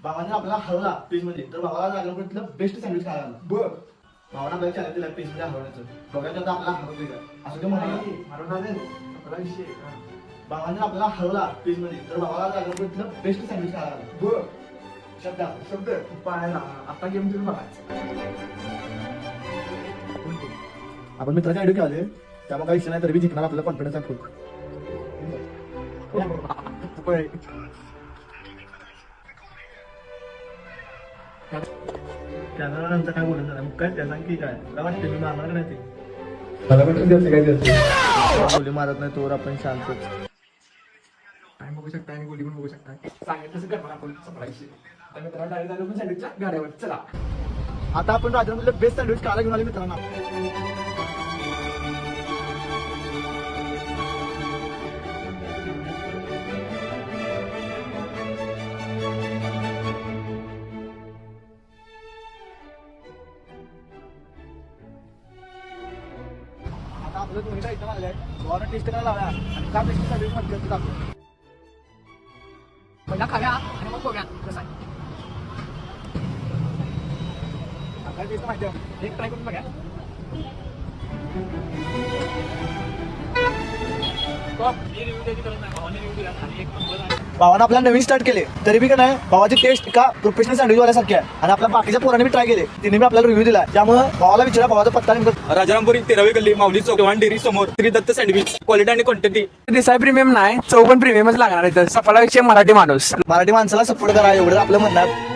भावाने आपल्याला हरवला पेज मध्ये, तर भावाला लागलं पण तिथलं बेस्ट सँडविच खायला लागलं. बर भावानं आपल्याला चॅलेंज दिला पेज मध्ये हरवण्याचं. बघायचं आता आपल्याला हरवतोय का असं ते म्हणाला. भावाने आपल्याला हरवला पेज मध्ये, तर भावाला लागलं पण तिथलं बेस्ट सँडविच खायला लागलं. बर शब्द पाहायला आता गेम तुम्ही बघायचं. आपण मित्राच्या आयडिया आले त्यामुळे काही विषय नाही, तरी बी जिंकणार आपल्याला कॉन्फिडन्स आहे खूप. त्याला नंतर काय बोलत नाही, मग काय त्याला की काय मला वाटते मी मारणार नाही ते. मला पण द्यायचं काय द्यायचं गोली मारत नाही तोवर आपण शांतच. टाइम बघू शकता आणि गोली पण बघू शकता. सांगितलं तसं करणार आपण सकाळी. तर मित्रांनो डायरेक्ट झालं पण सँडविचच्या गाड्यावर चला. आता आपण राजामधलं बेस्ट सँडविच खायला घेऊन आले मित्रांना. आता आपलं दोन्ही इथं आलंय, गोवाला टेस्ट करायला लावूया आणि का बेस्ट सँडविच मध्ये टाकू. पहिला खाव्या आणि मग बघूया कसं आहे. काय टेस्ट माहिती आहे, एक ट्राय करून बघा. भावानं आपल्याला नवीन स्टार्ट केले तरी बी का नाही, भावाची टेस्ट का प्रोफेशनल सँडविच वाल्यासारखी आहे आणि आपल्या बाकीच्या पोरांनी बी ट्राय केले, तिने बी आपल्याला रिव्ह्यू दिला. त्यामुळे भावाला विचारा भावाचा पत्ता नेमकं. राजारामपुरी 13वी गल्ली माऊली चौक वाहन डेअरी समोर श्री दत्त सँडविच. क्वालिटी आणि क्वांटिटी. दिसाय प्रीमियम नाही, चव पण प्रीमियमच लागणार आहे. सफलाविषयी मराठी माणूस. मराठी माणसाला सपोर्ट करा एवढं आपलं म्हणणं आहे.